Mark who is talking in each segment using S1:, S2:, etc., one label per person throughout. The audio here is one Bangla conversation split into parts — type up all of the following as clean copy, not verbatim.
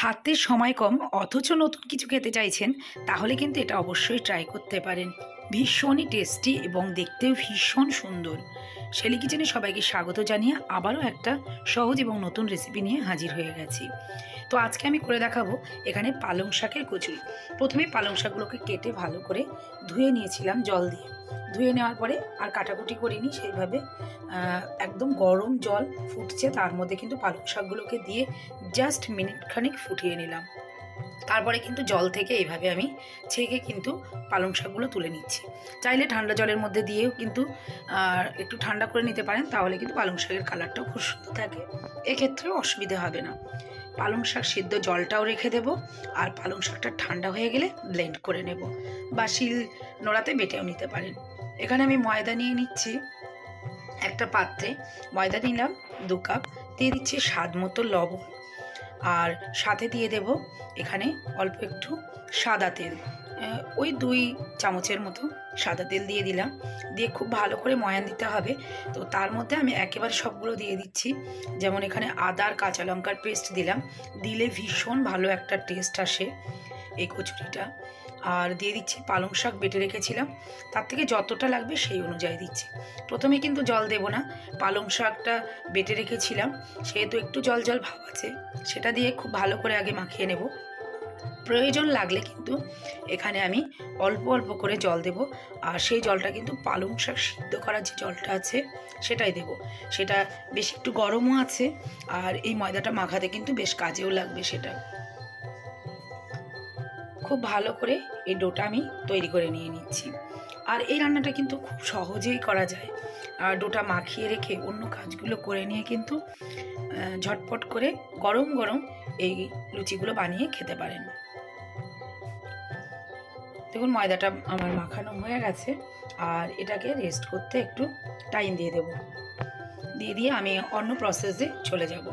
S1: হাতে সময় কম অথচ নতুন কিছু খেতে চাইছেন, তাহলে কিন্তু এটা অবশ্যই ট্রাই করতে পারেন। ভীষণই টেস্টি এবং দেখতেও ভীষণ সুন্দর। শেলি কিচেনে সবাইকে স্বাগত জানিয়ে আবারও একটা সহজ এবং নতুন রেসিপি নিয়ে হাজির হয়ে গেছি। তো আজকে আমি করে দেখাবো এখানে পালং শাকের কচুরি। প্রথমে পালং শাকগুলোকে কেটে ভালো করে ধুয়ে নিয়েছিলাম জল দিয়ে। ধুয়ে নেওয়ার পরে আর কাটাকুটি করিনি, সেইভাবে একদম গরম জল ফুটছে, তার মধ্যে কিন্তু পালং শাকগুলোকে দিয়ে জাস্ট মিনিট খানিক ফুটিয়ে নিলাম। তারপরে কিন্তু জল থেকে এইভাবে আমি ছেঁকে কিন্তু পালং শাকগুলো তুলে নিচ্ছি। চাইলে ঠান্ডা জলের মধ্যে দিয়েও কিন্তু একটু ঠান্ডা করে নিতে পারেন, তাহলে কিন্তু পালং শাকের কালারটাও খুব সুন্দর থাকে, এক্ষেত্রেও অসুবিধা হবে না। পালং শাক সিদ্ধ জলটাও রেখে দেব, আর পালং শাকটা ঠান্ডা হয়ে গেলে ব্লেন্ড করে নেব, বা শিল নোড়াতে বেটেও নিতে পারেন। এখানে আমি ময়দা নিয়ে নিচ্ছি। একটা পাত্রে ময়দা নিলাম 2 কাপ, দিয়ে দিচ্ছি স্বাদ মতো লবণ, আর সাথে দিয়ে দেব এখানে অল্প একটু সাদা তেল, ওই 2 চামচের মতো সাদা তেল দিয়ে দিলাম। দিয়ে খুব ভালো করে ময়ান দিতে হবে। তো তার মধ্যে আমি একেবারে সবগুলো দিয়ে দিচ্ছি। যেমন এখানে আদা আর কাঁচা লঙ্কার পেস্ট দিলাম, দিলে ভীষণ ভালো একটা টেস্ট আসে এই কচুরিটা। আর দিয়ে দিচ্ছি পালং শাক বেটে রেখেছিলাম, তার থেকে যতটা লাগবে সেই অনুযায়ী দিচ্ছি। প্রথমে কিন্তু জল দেব না, পালং শাকটা বেটে রেখেছিলাম সেহেতু একটু জল জল ভাব আছে, সেটা দিয়ে খুব ভালো করে আগে মাখিয়ে নেব। প্রয়োজন লাগলে কিন্তু এখানে আমি অল্প অল্প করে জল দেব, আর সেই জলটা কিন্তু পালং শাক সিদ্ধ করার যে জলটা আছে সেটাই দেব। সেটা বেশ একটু গরমও আছে, আর এই ময়দাটা মাখাতে কিন্তু বেশ কাজেও লাগবে সেটা। খুব ভালো করে এই ডোটা আমি তৈরি করে নিয়ে নিচ্ছি। আর এই রান্নাটা কিন্তু খুব সহজেই করা যায়। আর ডোটা মাখিয়ে রেখে অন্য কাজগুলো করে নিয়ে কিন্তু ঝটপট করে গরম গরম এই লুচিগুলো বানিয়ে খেতে পারেন। দেখুন ময়দাটা আমার মাখানো হয়ে গেছে, আর এটাকে রেস্ট করতে একটু টাইম দিয়ে দেব। দিয়ে আমি অন্য প্রসেসে চলে যাব।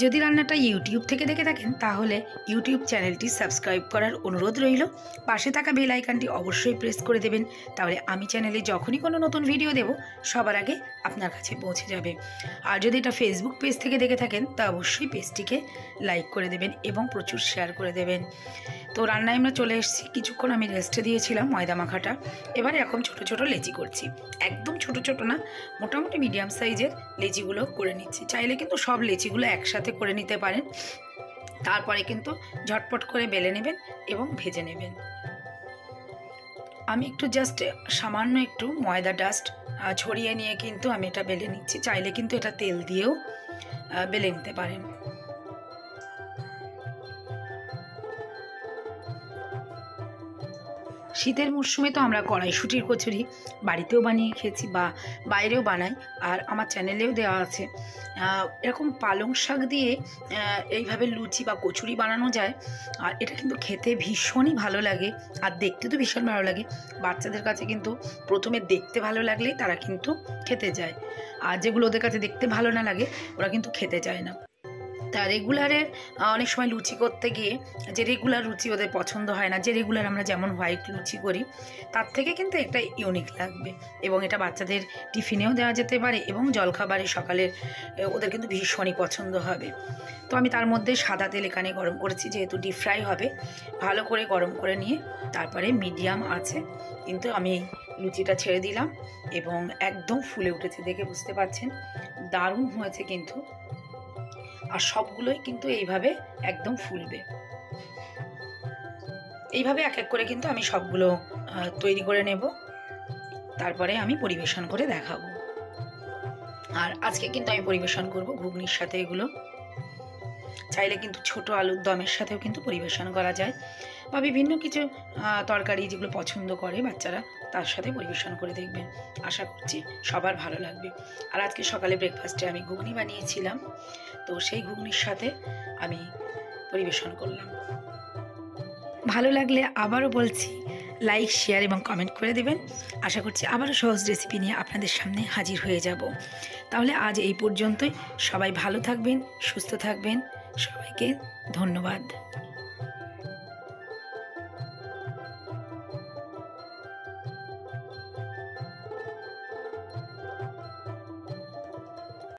S1: যদি রান্নাটা ইউটিউব থেকে দেখে থাকেন, তাহলে ইউটিউব চ্যানেলটি সাবস্ক্রাইব করার অনুরোধ রইল। পাশে থাকা বেল আইকনটি অবশ্যই প্রেস করে দেবেন, তাহলে আমি চ্যানেলে যখনই কোনো নতুন ভিডিও দেব সবার আগে আপনার কাছে পৌঁছে যাবে। আর যদি এটা ফেসবুক পেজ থেকে দেখে থাকেন, তা অবশ্যই পেজটিকে লাইক করে দেবেন এবং প্রচুর শেয়ার করে দেবেন। তো রান্নায় আমরা চলে এসেছি। কিছুক্ষণ আমি রেস্টে দিয়েছিলাম ময়দা মাখাটা। এবারে এখন ছোট ছোট লেচি করছি, একদম ছোট ছোট না, মোটামুটি মিডিয়াম সাইজের লেচিগুলো করে নিচ্ছি। চাইলে কিন্তু সব লেচিগুলো একসাথে করে নিতে পারেন, তারপরে কিন্তু ঝটপট করে বেলে নেবেন এবং ভেজে নেবেন। আমি একটু জাস্ট সামান্য একটু ময়দা ডাস্ট ছড়িয়ে নিয়ে কিন্তু আমি এটা বেলে নিচ্ছি। চাইলে কিন্তু এটা তেল দিয়েও বেলে নিতে পারেন। শীতের মরশুমে তো আমরা কড়াইশুঁটির কচুরি বাড়িতেও বানিয়ে খেয়েছি বা বাইরেও বানাই, আর আমার চ্যানেলেও দেওয়া আছে। এরকম পালং শাক দিয়ে এইভাবে লুচি বা কচুরি বানানো যায়, আর এটা কিন্তু খেতে ভীষণই ভালো লাগে, আর দেখতে তো ভীষণ ভালো লাগে। বাচ্চাদের কাছে কিন্তু প্রথমে দেখতে ভালো লাগলেই তারা কিন্তু খেতে যায়, আর যেগুলো ওদের কাছে দেখতে ভালো না লাগে ওরা কিন্তু খেতে চায় না। তা রেগুলারের অনেক সময় লুচি করতে গিয়ে যে রেগুলার লুচি ওদের পছন্দ হয় না, যে রেগুলার আমরা যেমন হোয়াইট লুচি করি তার থেকে কিন্তু একটা ইউনিক লাগবে, এবং এটা বাচ্চাদের টিফিনেও দেওয়া যেতে পারে এবং জলখাবারে সকালের ওদের কিন্তু ভীষণই পছন্দ হবে। তো আমি তার মধ্যে সাদা তেল এখানে গরম করেছি, যেহেতু ডিপ ফ্রাই হবে। ভালো করে গরম করে নিয়ে তারপরে মিডিয়াম আছে কিন্তু আমি লুচিটা ছেড়ে দিলাম, এবং একদম ফুলে উঠেছে, দেখে বুঝতে পারছেন দারুণ হয়েছে কিন্তু। আর সবগুলোই কিন্তু এইভাবে একদম ফুলবে। এইভাবে এক এক করে কিন্তু আমি সবগুলো তৈরি করে নেব, তারপরে আমি পরিবেশন করে দেখাবো। আর আজকে কিন্তু আমি পরিবেশন করব ঘুগনির সাথে। এগুলো চাইলে কিন্তু ছোট আলুর দমের সাথেও কিন্তু পরিবেশন করা যায়, বা বিভিন্ন কিছু তরকারি যেগুলো পছন্দ করে বাচ্চারা তার সাথে পরিবেশন করে দেখবেন। আশা করছি সবার ভালো লাগবে। আর আজকে সকালে ব্রেকফাস্টে আমি ঘুগনি বানিয়েছিলাম, তো সেই ঘুগনির সাথে আমি পরিবেশন করলাম। ভালো লাগলে আবারও বলছি লাইক, শেয়ার এবং কমেন্ট করে দেবেন। আশা করছি আবারও সহজ রেসিপি নিয়ে আপনাদের সামনে হাজির হয়ে যাব। তাহলে আজ এই পর্যন্তই। সবাই ভালো থাকবেন, সুস্থ থাকবেন। সবাইকে ধন্যবাদ।